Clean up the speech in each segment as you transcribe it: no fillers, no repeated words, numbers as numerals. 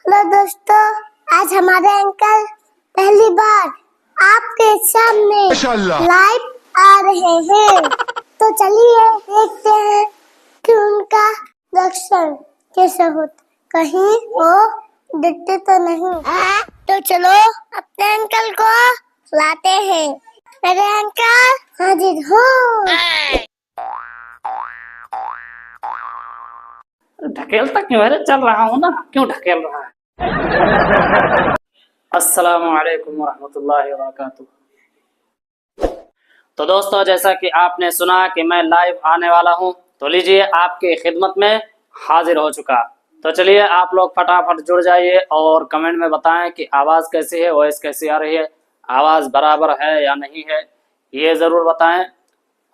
Hello दोस्तों, आज हमारे अंकल पहली बार आपके सामने माशाल्लाह। लाइव आ रहे हैं, तो चलिए देखते हैं कि उनका दर्शन कैसे होता। कहीं वो दिखते तो नहीं। तो चलो अपने अंकल को लाते हैं। मेरे अंकल हाजिर हो। ढकेलता क्यों है रे? चल रहा हूँ ना, क्यों ढकेल रहा है? अस्सलामु अलैकुम वरहमतुल्लाहि वबरकातुहू। तो दोस्तों, जैसा कि आपने सुना कि मैं लाइव आने वाला हूँ, तो लीजिए आपकी खिदमत में हाजिर हो चुका। तो चलिए आप लोग फटाफट जुड़ जाइए और कमेंट में बताएं कि आवाज़ कैसी है, वॉइस कैसी आ रही है, आवाज़ बराबर है या नहीं है, ये ज़रूर बताएं।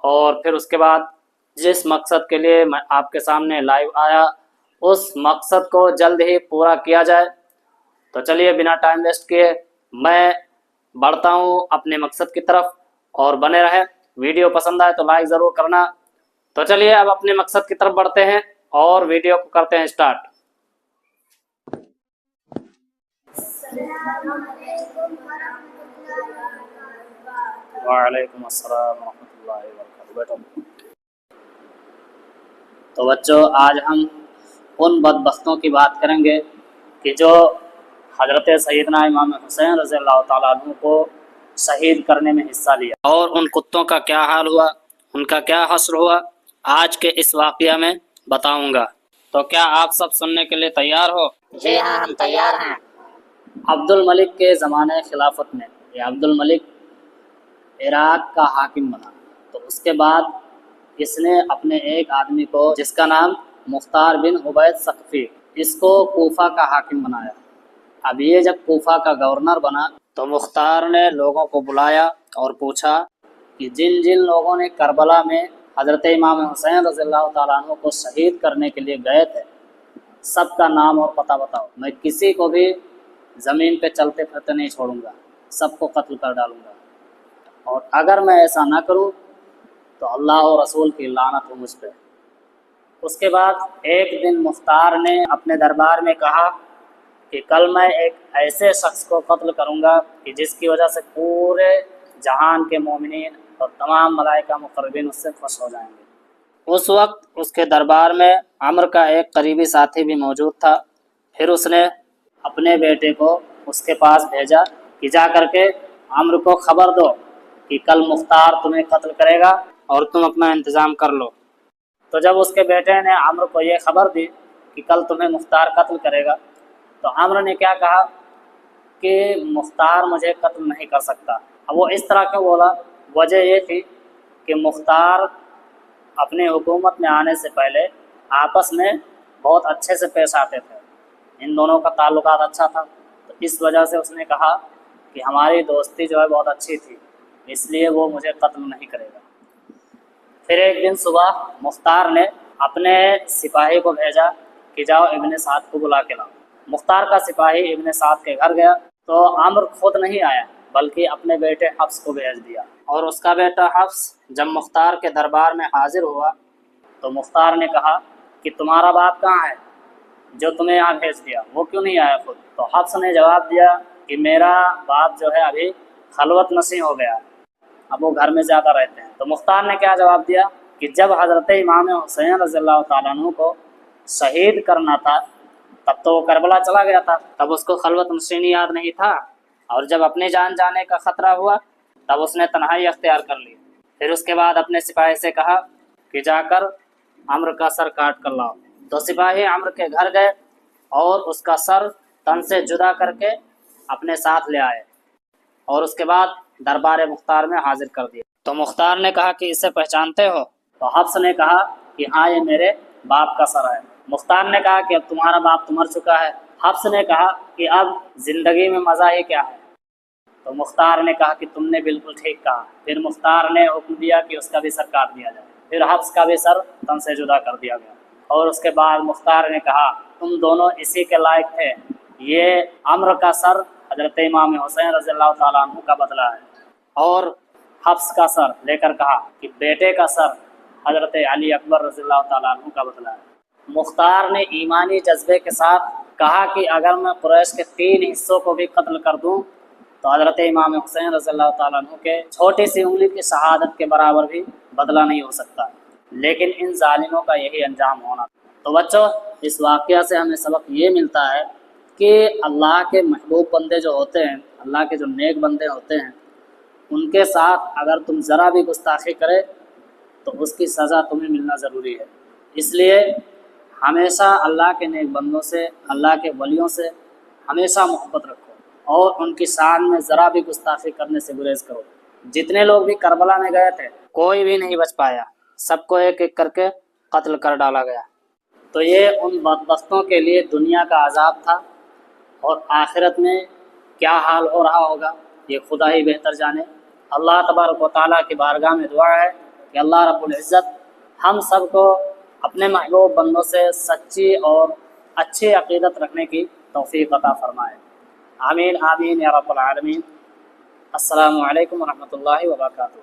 और फिर उसके बाद जिस मकसद के लिए मैं आपके सामने लाइव आया, उस मकसद को जल्द ही पूरा किया जाए। तो चलिए बिना टाइम वेस्ट किए मैं बढ़ता हूँ अपने मकसद की तरफ, और बने रहे। वीडियो पसंद आए तो लाइक ज़रूर करना। तो चलिए अब अपने मकसद की तरफ बढ़ते हैं और वीडियो को करते हैं स्टार्ट। वालेकुम अस्सलाम वरहमतुल्लाहि वबरकातुहू। बैठो। तो बच्चों, आज हम उन बदबख्तों की बात करेंगे कि जो हज़रत सैयदना इमाम हुसैन रज़ियल्लाहु ताला अन्हु को शहीद करने में हिस्सा लिया, और उन कुत्तों का क्या हाल हुआ, उनका क्या हश्र हुआ, आज के इस वाक़या में बताऊंगा। तो क्या आप सब सुनने के लिए तैयार हो? जी हाँ, हम तैयार हैं। अब्दुल मलिक के ज़माने खिलाफत में, ये अब्दुल मलिक इराक़ का हाकिम बना, तो उसके बाद इसने अपने एक आदमी को, जिसका नाम मुख्तार बिन उबैद सक़फ़ी, इसको कूफा का हाकिम बनाया। अब ये जब कूफा का गवर्नर बना, तो मुख्तार ने लोगों को बुलाया और पूछा कि जिन जिन लोगों ने करबला में हज़रत इमाम हुसैन रज़ियल्लाहु ताला अन्हु को शहीद करने के लिए गए थे, सबका नाम और पता बताओ। मैं किसी को भी ज़मीन पे चलते फिरते नहीं छोड़ूंगा, सबको कत्ल कर डालूंगा, और अगर मैं ऐसा ना करूं तो अल्लाह और रसूल की लानत हो मुझ पर। उसके बाद एक दिन मुख्तार ने अपने दरबार में कहा कि कल मैं एक ऐसे शख्स को कत्ल करूंगा कि जिसकी वजह से पूरे जहान के मोमिनीन और तमाम मलाइका मुक़र्रबीन उससे खुश हो जाएंगे। उस वक्त उसके दरबार में अम्र का एक करीबी साथी भी मौजूद था। फिर उसने अपने बेटे को उसके पास भेजा कि जा करके अम्र को ख़बर दो कि कल मुख्तार तुम्हें कत्ल करेगा और तुम अपना इंतज़ाम कर लो। तो जब उसके बेटे ने अम्र को ये ख़बर दी कि कल तुम्हें मुख्तार कत्ल करेगा, तो अम्र ने क्या कहा कि मुख्तार मुझे कत्ल नहीं कर सकता। अब वो इस तरह क्यों बोला? वजह ये थी कि मुख्तार अपने हुकूमत में आने से पहले आपस में बहुत अच्छे से पेश आते थे, इन दोनों का ताल्लुकात अच्छा था। तो इस वजह से उसने कहा कि हमारी दोस्ती जो है बहुत अच्छी थी, इसलिए वो मुझे कत्ल नहीं करेगा। फिर एक दिन सुबह मुख्तार ने अपने सिपाही को भेजा कि जाओ इब्ने साद को बुला के लाओ। मुख्तार का सिपाही इब्ने साद के घर गया, तो अम्र खुद नहीं आया बल्कि अपने बेटे हफ्स को भेज दिया। और उसका बेटा हफ्स जब मुख्तार के दरबार में हाजिर हुआ, तो मुख्तार ने कहा कि तुम्हारा बाप कहाँ है जो तुम्हें यहाँ भेज दिया, वो क्यों नहीं आया खुद? तो हफ्स ने जवाब दिया कि मेरा बाप जो है अभी खलवत नशीं हो गया, अब वो घर में ज़्यादा रहते हैं। तो मुख्तार ने क्या जवाब दिया कि जब हज़रत इमाम हुसैन रज़ियल्लाहु ताला अन्हु को शहीद करना था तब तो वो करबला चला गया था, तब उसको खलवत नशीनी याद नहीं था, और जब अपनी जान जाने का ख़तरा हुआ तब उसने तन्हाई अख्तियार कर ली। फिर उसके बाद अपने सिपाही से कहा कि जाकर अम्र का सर काट कर लाओ। तो सिपाही अम्र के घर गए और उसका सर तन से जुदा करके अपने साथ ले आए, और उसके बाद दरबार मुख्तार में हाजिर कर दिया। तो मुख्तार ने कहा कि इसे पहचानते हो? तो हफ्स ने कहा कि हाँ, ये मेरे बाप का सर है। मुख्तार ने कहा कि अब तुम्हारा बाप तो मर चुका है। हफ्स ने कहा कि अब ज़िंदगी में मज़ा ही क्या है? तो मुख्तार ने कहा कि तुमने बिल्कुल ठीक कहा। फिर मुख्तार ने हुक्म दिया कि उसका भी सर काट दिया जाए। फिर हफ्स का भी सर तन से जुदा कर दिया गया, और उसके बाद मुख्तार ने कहा तुम दोनों इसी के लायक थे, ये अम्र का सर हज़रत इमाम हुसैन रज़ियल्लाहु ताला अन्हु का बदला है। और हफ्स का सर लेकर कहा कि बेटे का सर हज़रत अली अकबर रज़ियल्लाहु ताला अन्हु का बदला है। मुख्तार ने ईमानी जज्बे के साथ کہا کہ اگر میں قریش کے 3 حصوں کو بھی قتل کر دوں تو حضرت امام حسین رضی اللہ تعالیٰ عنہ کے چھوٹی سی انگلی کی شہادت کے برابر بھی بدلہ نہیں ہو سکتا، لیکن ان ظالموں کا یہی انجام ہونا۔ تو بچوں، اس واقعہ سے ہمیں سبق یہ ملتا ہے کہ اللہ کے محبوب بندے جو ہوتے ہیں، اللہ کے جو نیک بندے ہوتے ہیں، ان کے ساتھ اگر تم ذرا بھی گستاخی کرے تو اس کی سزا تمہیں ملنا ضروری ہے۔ اس لیے ہمیشہ اللہ کے نیک بندوں سے، اللہ کے ولیوں سے ہمیشہ محبت رکھو اور ان کی شان میں ذرا بھی گستاخی کرنے سے گریز کرو۔ جتنے لوگ بھی کربلا میں گئے تھے کوئی بھی نہیں بچ پایا، سب کو ایک ایک کر کے قتل کر ڈالا گیا۔ تو یہ ان بدبختوں کے لیے دنیا کا عذاب تھا، اور آخرت میں کیا حال ہو رہا ہوگا یہ خدا ہی بہتر جانے۔ اللہ تبارک و تعالیٰ کی بارگاہ میں دعا ہے کہ اللہ رب العزت ہم سب کو اپنے محبوب بندوں سے سچی اور اچھی عقیدت رکھنے کی توفیق عطا فرمائے۔ آمین آمین یا رب العالمین۔ السلام علیکم ورحمۃ اللہ وبرکاتہ۔